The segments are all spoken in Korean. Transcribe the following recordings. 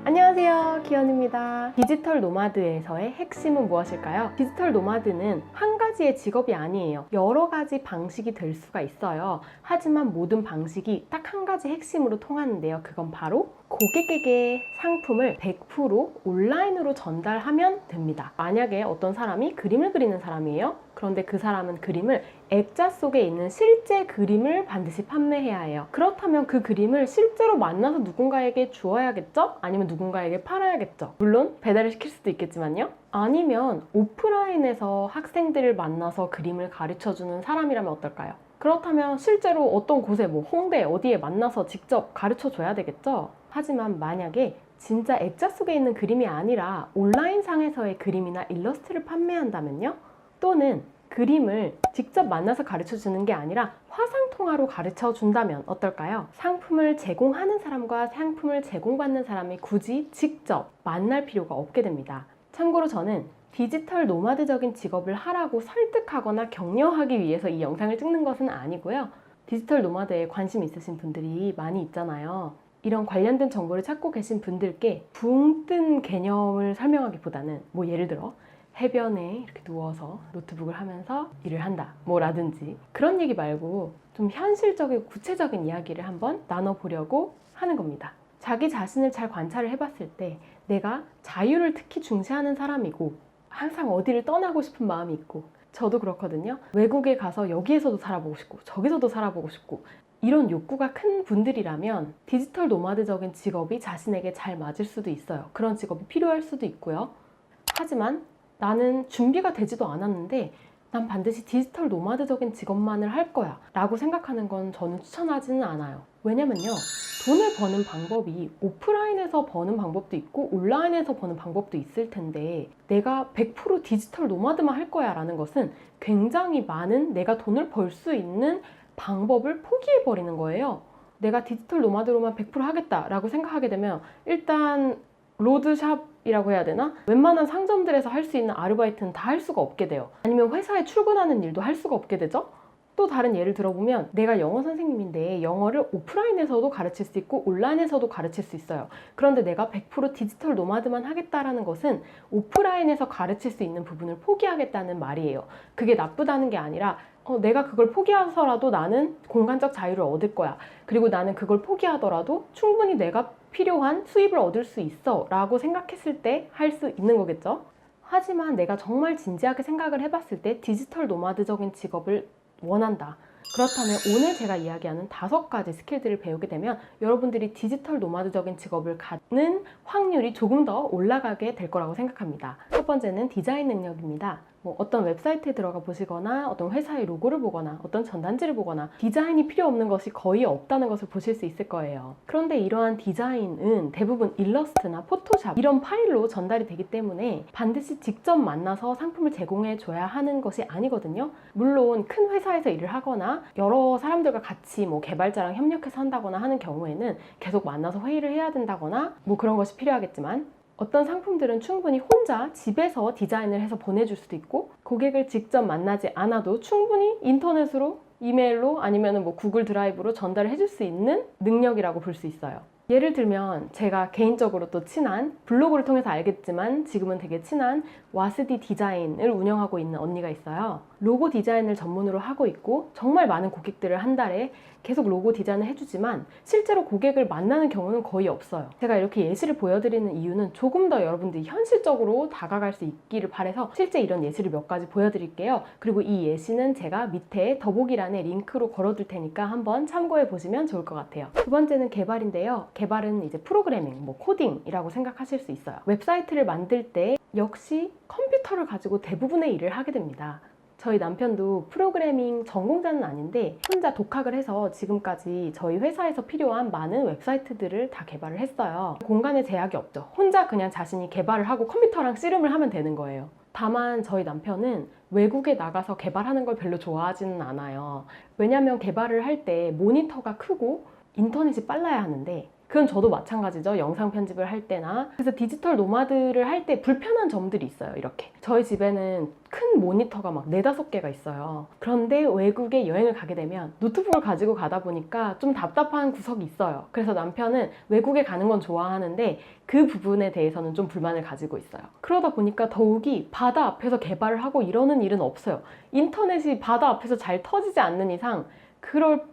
안녕하세요, 기현입니다. 디지털 노마드에서의 핵심은 무엇일까요? 디지털 노마드는 한 가지의 직업이 아니에요. 여러 가지 방식이 될 수가 있어요. 하지만 모든 방식이 딱 한 가지 핵심으로 통하는데요. 그건 바로 고객에게 상품을 100% 온라인으로 전달하면 됩니다. 만약에 어떤 사람이 그림을 그리는 사람이에요. 그런데 그 사람은 그림을 액자 속에 있는 실제 그림을 반드시 판매해야 해요. 그렇다면 그 그림을 실제로 만나서 누군가에게 주어야겠죠? 아니면 누군가에게 팔아야겠죠? 물론 배달을 시킬 수도 있겠지만요. 아니면 오프라인에서 학생들을 만나서 그림을 가르쳐주는 사람이라면 어떨까요? 그렇다면 실제로 어떤 곳에 홍대 어디에 만나서 직접 가르쳐 줘야 되겠죠? 하지만 만약에 진짜 액자 속에 있는 그림이 아니라 온라인상에서의 그림이나 일러스트를 판매한다면요? 또는 그림을 직접 만나서 가르쳐 주는 게 아니라 화상통화로 가르쳐 준다면 어떨까요? 상품을 제공하는 사람과 상품을 제공받는 사람이 굳이 직접 만날 필요가 없게 됩니다. 참고로 저는 디지털 노마드적인 직업을 하라고 설득하거나 격려하기 위해서 이 영상을 찍는 것은 아니고요. 디지털 노마드에 관심 있으신 분들이 많이 있잖아요. 이런 관련된 정보를 찾고 계신 분들께 붕 뜬 개념을 설명하기보다는 예를 들어 해변에 이렇게 누워서 노트북을 하면서 일을 한다 라든지 그런 얘기 말고 좀 현실적이고 구체적인 이야기를 한번 나눠보려고 하는 겁니다. 자기 자신을 잘 관찰을 해봤을 때 내가 자유를 특히 중시하는 사람이고 항상 어디를 떠나고 싶은 마음이 있고, 저도 그렇거든요. 외국에 가서 여기에서도 살아보고 싶고 저기서도 살아보고 싶고 이런 욕구가 큰 분들이라면 디지털 노마드적인 직업이 자신에게 잘 맞을 수도 있어요. 그런 직업이 필요할 수도 있고요. 하지만 나는 준비가 되지도 않았는데 난 반드시 디지털 노마드적인 직업만을 할 거야 라고 생각하는 건 저는 추천하지는 않아요. 왜냐면요, 돈을 버는 방법이 오프라인에서 버는 방법도 있고 온라인에서 버는 방법도 있을 텐데 내가 100% 디지털 노마드만 할 거야 라는 것은 굉장히 많은 내가 돈을 벌 수 있는 방법을 포기해버리는 거예요. 내가 디지털 노마드로만 100% 하겠다 라고 생각하게 되면 일단 로드샵이라고 해야 되나? 웬만한 상점들에서 할 수 있는 아르바이트는 다 할 수가 없게 돼요. 아니면 회사에 출근하는 일도 할 수가 없게 되죠? 또 다른 예를 들어보면 내가 영어 선생님인데 영어를 오프라인에서도 가르칠 수 있고 온라인에서도 가르칠 수 있어요. 그런데 내가 100% 디지털 노마드만 하겠다라는 것은 오프라인에서 가르칠 수 있는 부분을 포기하겠다는 말이에요. 그게 나쁘다는 게 아니라 내가 그걸 포기해서라도 나는 공간적 자유를 얻을 거야. 그리고 나는 그걸 포기하더라도 충분히 내가 필요한 수입을 얻을 수 있어 라고 생각했을 때 할 수 있는 거겠죠. 하지만 내가 정말 진지하게 생각을 해봤을 때 디지털 노마드적인 직업을 원한다. 그렇다면 오늘 제가 이야기하는 5가지 스킬들을 배우게 되면 여러분들이 디지털 노마드적인 직업을 갖는 확률이 조금 더 올라가게 될 거라고 생각합니다. 첫 번째는 디자인 능력입니다. 어떤 웹사이트에 들어가 보시거나 어떤 회사의 로고를 보거나 어떤 전단지를 보거나 디자인이 필요 없는 것이 거의 없다는 것을 보실 수 있을 거예요. 그런데 이러한 디자인은 대부분 일러스트나 포토샵 이런 파일로 전달이 되기 때문에 반드시 직접 만나서 상품을 제공해 줘야 하는 것이 아니거든요. 물론 큰 회사에서 일을 하거나 여러 사람들과 같이 개발자랑 협력해서 한다거나 하는 경우에는 계속 만나서 회의를 해야 된다거나 그런 것이 필요하겠지만 어떤 상품들은 충분히 혼자 집에서 디자인을 해서 보내줄 수도 있고 고객을 직접 만나지 않아도 충분히 인터넷으로 이메일로 아니면 구글 드라이브로 전달을 해줄 수 있는 능력이라고 볼 수 있어요. 예를 들면 제가 개인적으로 또 친한, 블로그를 통해서 알겠지만 지금은 되게 친한 와스디 디자인을 운영하고 있는 언니가 있어요. 로고 디자인을 전문으로 하고 있고 정말 많은 고객들을 한 달에 계속 로고 디자인을 해주지만 실제로 고객을 만나는 경우는 거의 없어요. 제가 이렇게 예시를 보여드리는 이유는 조금 더 여러분들이 현실적으로 다가갈 수 있기를 바라서 실제 이런 예시를 몇 가지 보여드릴게요. 그리고 이 예시는 제가 밑에 더보기란에 링크로 걸어둘 테니까 한번 참고해 보시면 좋을 것 같아요. 두 번째는 개발인데요. 개발은 이제 프로그래밍, 코딩이라고 생각하실 수 있어요. 웹사이트를 만들 때 역시 컴퓨터를 가지고 대부분의 일을 하게 됩니다. 저희 남편도 프로그래밍 전공자는 아닌데 혼자 독학을 해서 지금까지 저희 회사에서 필요한 많은 웹사이트들을 다 개발을 했어요. 공간에 제약이 없죠. 혼자 그냥 자신이 개발을 하고 컴퓨터랑 씨름을 하면 되는 거예요. 다만 저희 남편은 외국에 나가서 개발하는 걸 별로 좋아하지는 않아요. 왜냐면 개발을 할 때 모니터가 크고 인터넷이 빨라야 하는데 그건 저도 마찬가지죠. 영상 편집을 할 때나. 그래서 디지털 노마드를 할 때 불편한 점들이 있어요. 이렇게 저희 집에는 큰 모니터가 막 4-5개가 있어요. 그런데 외국에 여행을 가게 되면 노트북을 가지고 가다 보니까 좀 답답한 구석이 있어요. 그래서 남편은 외국에 가는 건 좋아하는데 그 부분에 대해서는 좀 불만을 가지고 있어요. 그러다 보니까 더욱이 바다 앞에서 개발을 하고 이러는 일은 없어요. 인터넷이 바다 앞에서 잘 터지지 않는 이상 그럴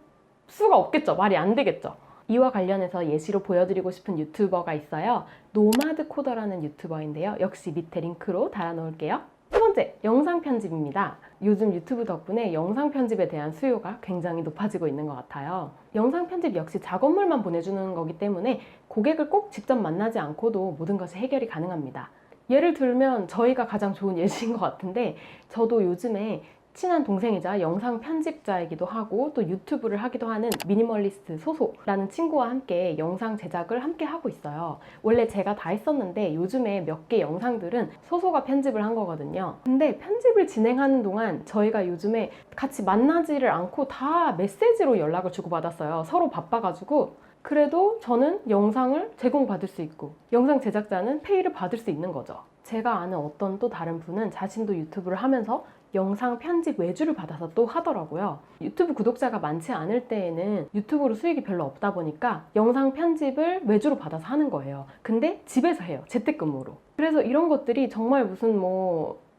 수가 없겠죠. 말이 안 되겠죠. 이와 관련해서 예시로 보여드리고 싶은 유튜버가 있어요. 노마드 코더라는 유튜버인데요. 역시 밑에 링크로 달아놓을게요. 세 번째, 영상 편집입니다. 요즘 유튜브 덕분에 영상 편집에 대한 수요가 굉장히 높아지고 있는 것 같아요. 영상 편집 역시 작업물만 보내주는 거기 때문에 고객을 꼭 직접 만나지 않고도 모든 것이 해결이 가능합니다. 예를 들면 저희가 가장 좋은 예시인 것 같은데, 저도 요즘에 친한 동생이자 영상 편집자이기도 하고 또 유튜브를 하기도 하는 미니멀리스트 소소라는 친구와 함께 영상 제작을 함께 하고 있어요. 원래 제가 다 했었는데 요즘에 몇 개 영상들은 소소가 편집을 한 거거든요. 근데 편집을 진행하는 동안 저희가 요즘에 같이 만나지를 않고 다 메시지로 연락을 주고받았어요. 서로 바빠가지고. 그래도 저는 영상을 제공받을 수 있고 영상 제작자는 페이를 받을 수 있는 거죠. 제가 아는 어떤 또 다른 분은 자신도 유튜브를 하면서 영상 편집 외주를 받아서 또 하더라고요. 유튜브 구독자가 많지 않을 때에는 유튜브로 수익이 별로 없다 보니까 영상 편집을 외주로 받아서 하는 거예요. 근데 집에서 해요. 재택근무로. 그래서 이런 것들이 정말 무슨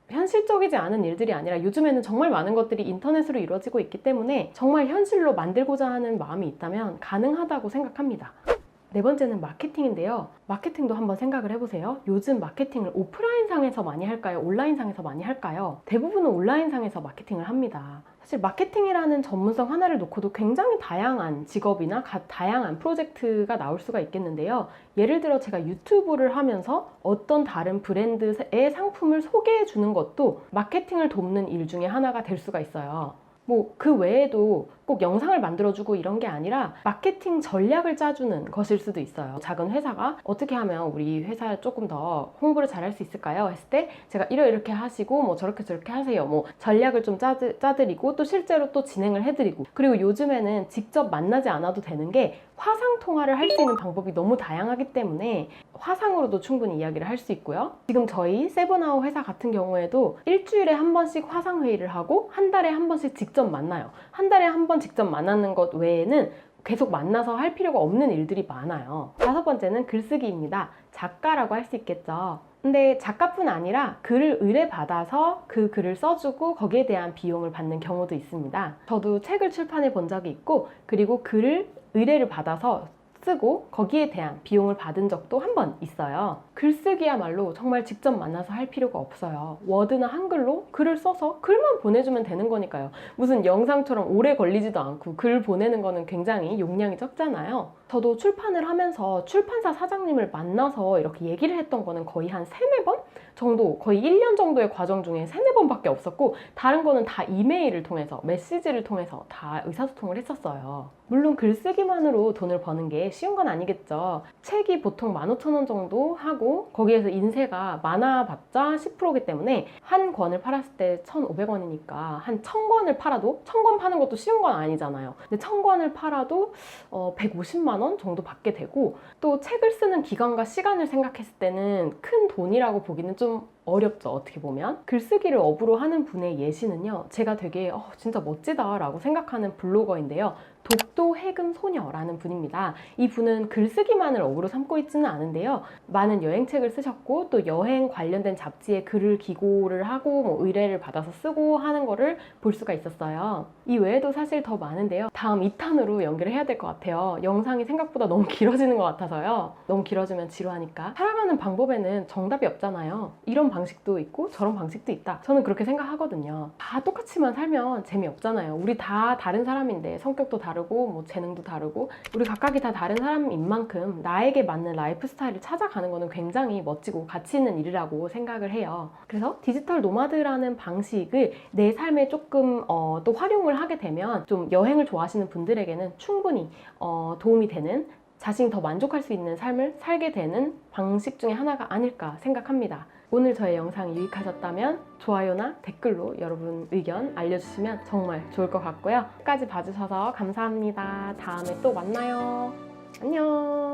현실적이지 않은 일들이 아니라 요즘에는 정말 많은 것들이 인터넷으로 이루어지고 있기 때문에 정말 현실로 만들고자 하는 마음이 있다면 가능하다고 생각합니다. 네 번째는 마케팅인데요. 마케팅도 한번 생각을 해보세요. 요즘 마케팅을 오프라인상에서 많이 할까요? 온라인상에서 많이 할까요? 대부분은 온라인상에서 마케팅을 합니다. 사실 마케팅이라는 전문성 하나를 놓고도 굉장히 다양한 직업이나 다양한 프로젝트가 나올 수가 있겠는데요. 예를 들어 제가 유튜브를 하면서 어떤 다른 브랜드의 상품을 소개해 주는 것도 마케팅을 돕는 일 중에 하나가 될 수가 있어요. 그 외에도 꼭 영상을 만들어주고 이런 게 아니라 마케팅 전략을 짜주는 것일 수도 있어요. 작은 회사가 어떻게 하면 우리 회사 조금 더 홍보를 잘 할 수 있을까요? 했을 때 제가 이렇게 하시고 저렇게 하세요. 전략을 좀 짜드리고 또 실제로 또 진행을 해드리고, 그리고 요즘에는 직접 만나지 않아도 되는 게 화상 통화를 할 수 있는 방법이 너무 다양하기 때문에 화상으로도 충분히 이야기를 할 수 있고요. 지금 저희 세븐아워 회사 같은 경우에도 일주일에 한 번씩 화상 회의를 하고 한 달에 한 번씩 직접 만나요. 한 달에 한 번 직접 만나는 것 외에는 계속 만나서 할 필요가 없는 일들이 많아요. 5번째는 글쓰기입니다. 작가라고 할 수 있겠죠. 근데 작가뿐 아니라 글을 의뢰받아서 그 글을 써주고 거기에 대한 비용을 받는 경우도 있습니다. 저도 책을 출판해 본 적이 있고, 그리고 글을 의뢰를 받아서 쓰고 거기에 대한 비용을 받은 적도 한 번 있어요. 글쓰기야말로 정말 직접 만나서 할 필요가 없어요. 워드나 한글로 글을 써서 글만 보내주면 되는 거니까요. 무슨 영상처럼 오래 걸리지도 않고 글 보내는 거는 굉장히 용량이 적잖아요. 저도 출판을 하면서 출판사 사장님을 만나서 이렇게 얘기를 했던 거는 거의 한 3-4번 정도, 거의 1년 정도의 과정 중에 3-4번밖에 없었고, 다른 거는 다 이메일을 통해서, 메시지를 통해서 다 의사소통을 했었어요. 물론 글쓰기만으로 돈을 버는 게 쉬운 건 아니겠죠. 책이 보통 15,000원 정도 하고 거기에서 인쇄가 많아봤자 10%이기 때문에 한 권을 팔았을 때 1,500원이니까 한 1,000권을 팔아도, 1,000권 파는 것도 쉬운 건 아니잖아요. 근데 1,000권을 팔아도 150만 원 정도 받게 되고, 또 책을 쓰는 기간과 시간을 생각했을 때는 큰 돈이라고 보기는 좀 어렵죠. 어떻게 보면. 글쓰기를 업으로 하는 분의 예시는요, 제가 되게 진짜 멋지다 라고 생각하는 블로거인데요. 독도 해금 소녀라는 분입니다. 이 분은 글쓰기만을 업으로 삼고 있지는 않은데요. 많은 여행책을 쓰셨고 또 여행 관련된 잡지에 글을 기고를 하고 의뢰를 받아서 쓰고 하는 거를 볼 수가 있었어요. 이 외에도 사실 더 많은데요. 다음 2탄으로 연결을 해야 될 것 같아요. 영상이 생각보다 너무 길어지는 것 같아서요. 너무 길어지면 지루하니까. 살아가는 방법에는 정답이 없잖아요. 이런 방식도 있고 저런 방식도 있다. 저는 그렇게 생각하거든요. 다 똑같이만 살면 재미없잖아요. 우리 다 다른 사람인데 성격도 다르고 재능도 다르고 우리 각각이 다 다른 사람인 만큼 나에게 맞는 라이프 스타일을 찾아가는 거는 굉장히 멋지고 가치 있는 일이라고 생각을 해요. 그래서 디지털 노마드라는 방식을 내 삶에 조금 또 활용을 하게 되면 좀 여행을 좋아하시는 분들에게는 충분히 도움이 되는, 자신이 더 만족할 수 있는 삶을 살게 되는 방식 중에 하나가 아닐까 생각합니다. 오늘 저의 영상이 유익하셨다면 좋아요나 댓글로 여러분 의견 알려주시면 정말 좋을 것 같고요. 끝까지 봐주셔서 감사합니다. 다음에 또 만나요. 안녕.